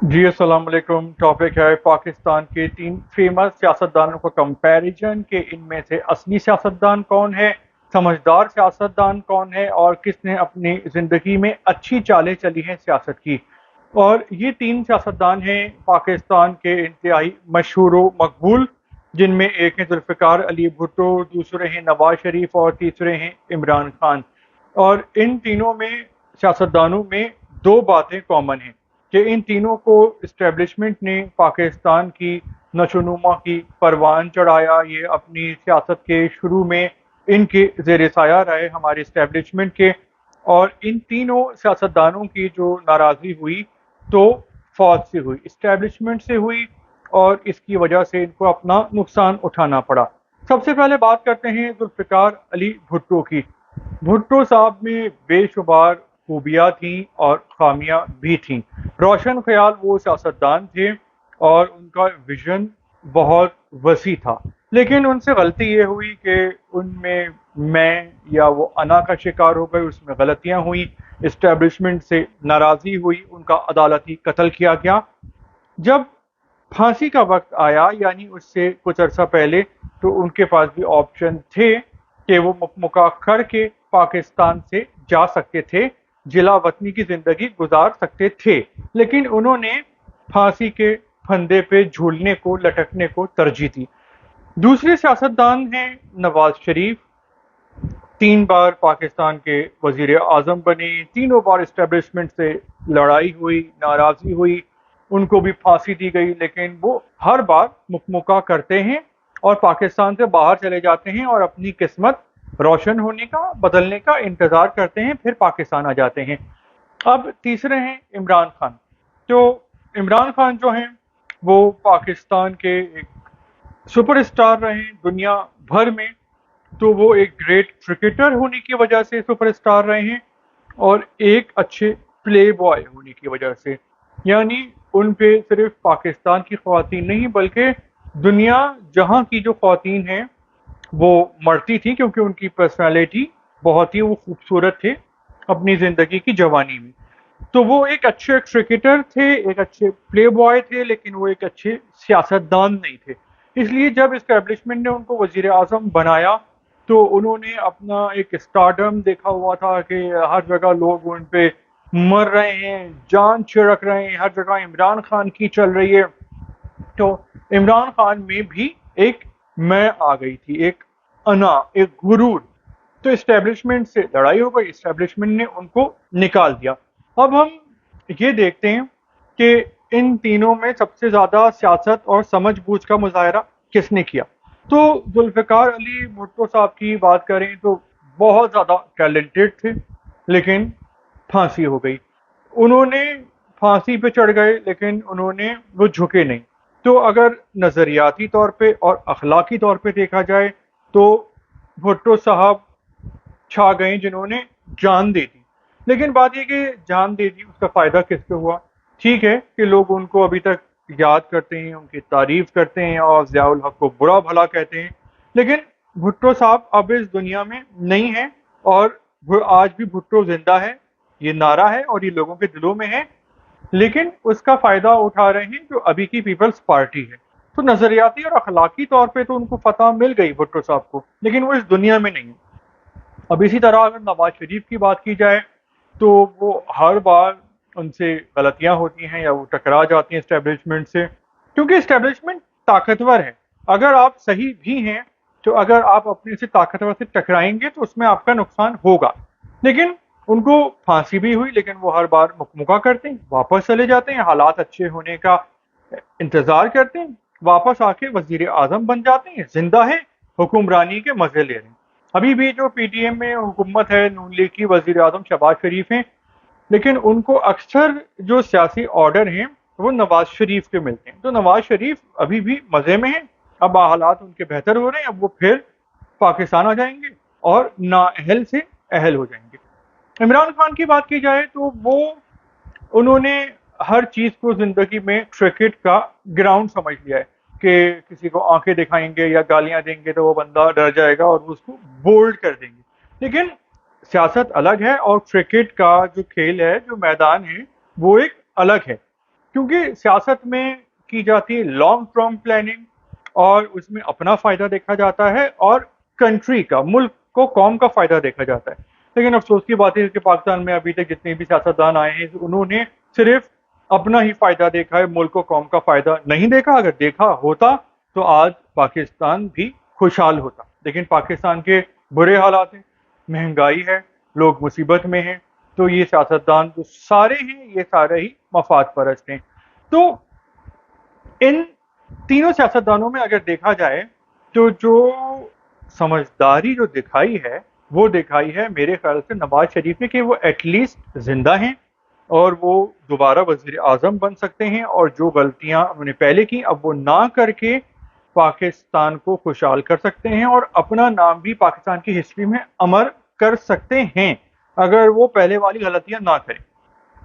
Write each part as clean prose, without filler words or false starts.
जी अस्सलाम वालेकुम। टॉपिक है पाकिस्तान के तीन फेमस सियासतदानों का कंपैरिजन कि इनमें से असली सियासतदान कौन है, समझदार सियासतदान कौन है और किसने अपनी ज़िंदगी में अच्छी चालें चली हैं सियासत की। और ये तीन सियासतदान हैं पाकिस्तान के इंतहाई मशहूर व मकबूल, जिनमें एक हैं जुल्फ़िकार अली भुट्टो, दूसरे हैं नवाज शरीफ और तीसरे हैं इमरान खान। और इन तीनों में सियासतदानों में दो बातें कॉमन हैं कि इन तीनों को इस्टेब्लिशमेंट ने पाकिस्तान की नशोनुमा की परवान चढ़ाया। ये अपनी सियासत के शुरू में इनके ज़ेर साया रहे हमारे इस्टेब्लिशमेंट के। और इन तीनों सियासतदानों की जो नाराज़गी हुई तो फौज से हुई, इस्टेब्लिशमेंट से हुई, और इसकी वजह से इनको अपना नुकसान उठाना पड़ा। सबसे पहले बात करते हैं जुल्फ़िकार अली भुट्टो की। भुट्टो साहब में बेशुमार खूबियाँ थीं और खामियां भी थीं। रोशन ख्याल वो सियासतदान थे और उनका विजन बहुत वसी था, लेकिन उनसे गलती ये हुई कि उनमें मैं या वो अना का शिकार हो गए, उसमें गलतियां हुई, इस्टेब्लिशमेंट से नाराज़गी हुई, उनका अदालती कत्ल किया गया। जब फांसी का वक्त आया यानी उससे कुछ अरसा पहले, तो उनके पास भी ऑप्शन थे कि वो मुकमुका करके पाकिस्तान से जा सकते थे, जिला वतनी की जिंदगी गुजार सकते थे, लेकिन उन्होंने फांसी के फंदे पे झूलने को, लटकने को तरजीह दी। दूसरे सियासतदान हैं नवाज शरीफ। तीन बार पाकिस्तान के वजीर आजम बने, तीनों बार इस्टेब्लिशमेंट से लड़ाई हुई, नाराजगी हुई, उनको भी फांसी दी गई, लेकिन वो हर बार मुकमुका करते हैं और पाकिस्तान से बाहर चले जाते हैं और अपनी किस्मत रोशन होने का, बदलने का इंतजार करते हैं, फिर पाकिस्तान आ जाते हैं। अब तीसरे हैं इमरान खान। तो इमरान खान जो हैं वो पाकिस्तान के एक सुपरस्टार रहे दुनिया भर में। तो वो एक ग्रेट क्रिकेटर होने की वजह से सुपरस्टार रहे हैं और एक अच्छे प्ले बॉय होने की वजह से। यानी उन पे सिर्फ पाकिस्तान की ख्वातीन नहीं बल्कि दुनिया जहां की जो ख्वातीन हैं वो मरती थी, क्योंकि उनकी पर्सनालिटी बहुत ही वो खूबसूरत थे अपनी ज़िंदगी की जवानी में। तो वो एक अच्छे क्रिकेटर थे, एक अच्छे प्ले बॉय थे, लेकिन वो एक अच्छे सियासतदान नहीं थे। इसलिए जब इस्टेब्लिशमेंट ने उनको वजीर आजम बनाया तो उन्होंने अपना एक स्टारडम देखा हुआ था कि हर जगह लोग उन पे मर रहे हैं, जान छिड़क रहे हैं, हर जगह इमरान खान की चल रही है। तो इमरान खान में भी एक मैं आ गई थी, एक अना, एक गुरूर। तो इस्टेब्लिशमेंट से लड़ाई हो गई, इस्टेब्लिशमेंट ने उनको निकाल दिया। अब हम ये देखते हैं कि इन तीनों में सबसे ज्यादा सियासत और समझबूझ का मुजाहरा किसने किया। तो जुल्फ़िकार अली भुट्टो साहब की बात करें तो बहुत ज्यादा टैलेंटेड थे, लेकिन फांसी हो गई। उन्होंने फांसी पे चढ़ गए, लेकिन उन्होंने वो झुके नहीं। तो अगर नजरियाती तौर पे और अखलाकी तौर पे देखा जाए तो भुट्टो साहब छा गए जिन्होंने जान दे दी। लेकिन बात यह कि जान दे दी, उसका फायदा किसको हुआ? ठीक है कि लोग उनको अभी तक याद करते हैं, उनकी तारीफ करते हैं और ज़ियाउल हक को बुरा भला कहते हैं, लेकिन भुट्टो साहब अब इस दुनिया में नहीं है। और आज भी भुट्टो जिंदा है, ये नारा है और ये लोगों के दिलों में है, लेकिन उसका फायदा उठा रहे हैं जो अभी की पीपल्स पार्टी है। तो नजरियाती और अखलाकी तौर पे तो उनको फतह मिल गई भुट्टो साहब को, लेकिन वो इस दुनिया में नहीं है। अब इसी तरह अगर नवाज शरीफ की बात की जाए तो वो हर बार उनसे गलतियां होती हैं या वो टकरा जाती हैं इस्टेब्लिशमेंट से, क्योंकि इस्टेब्लिशमेंट ताकतवर है। अगर आप सही भी हैं तो अगर आप अपने से ताकतवर से टकराएंगे तो उसमें आपका नुकसान होगा। लेकिन उनको फांसी भी हुई, लेकिन वो हर बार मुकमुका करते हैं, वापस चले जाते हैं, हालात अच्छे होने का इंतजार करते हैं, वापस आके वजीर आजम बन जाते हैं, जिंदा है, हुक्मरानी के मजे ले रहे हैं। अभी भी जो पीटीएम में हुकूमत है, नून लीग की, वजीर आजम शहबाज शरीफ हैं, लेकिन उनको अक्सर जो सियासी ऑर्डर हैं वो नवाज शरीफ के मिलते हैं। तो नवाज शरीफ अभी भी मजे में हैं, अब हालात उनके बेहतर हो रहे हैं, अब वो फिर पाकिस्तान आ जाएंगे और नाअहल से अहल हो जाएंगे। इमरान खान की बात की जाए तो वो, उन्होंने हर चीज को जिंदगी में क्रिकेट का ग्राउंड समझ लिया है कि किसी को आंखें दिखाएंगे या गालियां देंगे तो वो बंदा डर जाएगा और वो उसको बोल्ड कर देंगे। लेकिन सियासत अलग है और क्रिकेट का जो खेल है, जो मैदान है, वो एक अलग है। کیونکہ سیاست میں کی جاتی ہے لانگ ٹرم پلاننگ، اور اس میں اپنا فائدہ دیکھا جاتا ہے اور کنٹری کا، ملک کو، قوم کا فائدہ دیکھا جاتا ہے. لیکن افسوس کی بات ہے کہ پاکستان میں ابھی تک جتنے بھی سیاستدان آئے ہیں انہوں نے صرف اپنا ہی فائدہ دیکھا ہے، ملک و قوم کا فائدہ نہیں دیکھا. اگر دیکھا ہوتا تو آج پاکستان بھی خوشحال ہوتا. لیکن پاکستان کے برے حالات ہیں، مہنگائی ہے، لوگ مصیبت میں ہیں، تو یہ سیاستدان جو سارے ہیں یہ سارے ہی مفاد پرست ہیں. تو ان تینوں سیاستدانوں میں اگر دیکھا جائے تو جو سمجھداری جو دکھائی ہے وہ دکھائی ہے میرے خیال سے نواز شریف نے، کہ وہ ایٹ لیسٹ زندہ ہیں اور وہ دوبارہ وزیر اعظم بن سکتے ہیں، اور جو غلطیاں انہوں نے پہلے کی اب وہ نہ کر کے پاکستان کو خوشحال کر سکتے ہیں اور اپنا نام بھی پاکستان کی ہسٹری میں امر کر سکتے ہیں اگر وہ پہلے والی غلطیاں نہ کریں.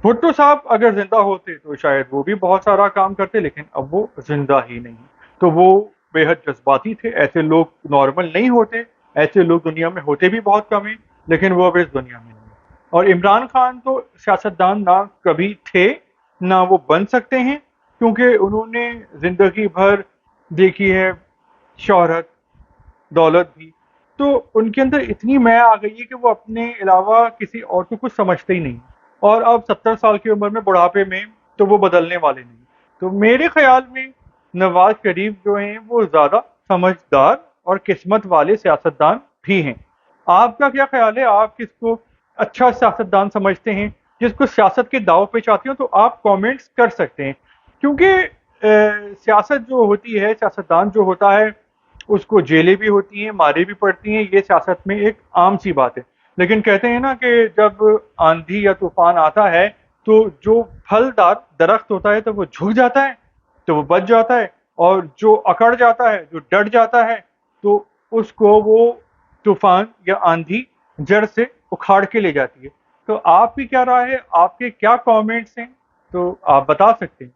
بھٹو صاحب اگر زندہ ہوتے تو شاید وہ بھی بہت سارا کام کرتے، لیکن اب وہ زندہ ہی نہیں. تو وہ بے حد جذباتی تھے، ایسے لوگ نارمل نہیں ہوتے، ایسے لوگ دنیا میں ہوتے بھی بہت کم ہیں، لیکن وہ اب اس دنیا میں نہیں. اور عمران خان تو سیاستدان نہ کبھی تھے نہ وہ بن سکتے ہیں، کیونکہ انہوں نے زندگی بھر دیکھی ہے شہرت، دولت بھی، تو ان کے اندر اتنی میں آ گئی ہے کہ وہ اپنے علاوہ کسی اور کو کچھ سمجھتے ہی نہیں. اور اب 70 سال کی عمر میں بڑھاپے میں تو وہ بدلنے والے نہیں. تو میرے خیال میں نواز شریف جو ہیں وہ زیادہ سمجھدار اور قسمت والے سیاستدان بھی ہیں. آپ کا کیا خیال ہے؟ آپ کس کو اچھا سیاستدان سمجھتے ہیں؟ جس کو سیاست کے داؤ پہ چاہتے ہو تو آپ کامنٹس کر سکتے ہیں، کیونکہ سیاست جو ہوتی ہے، سیاستدان جو ہوتا ہے اس کو جیلیں بھی ہوتی ہیں، مارے بھی پڑتی ہیں، یہ سیاست میں ایک عام سی بات ہے. لیکن کہتے ہیں نا کہ جب آندھی یا طوفان آتا ہے تو جو پھلدار درخت ہوتا ہے تو وہ جھک جاتا ہے، تو وہ بچ جاتا ہے، اور جو اکڑ جاتا ہے، جو ڈٹ جاتا ہے، تو اس کو وہ طوفان یا آندھی جڑ سے اکھاڑ کے لے جاتی ہے. تو آپ کی کیا رائے ہے؟ آپ کے کیا کامنٹس ہیں؟ تو آپ بتا سکتے ہیں.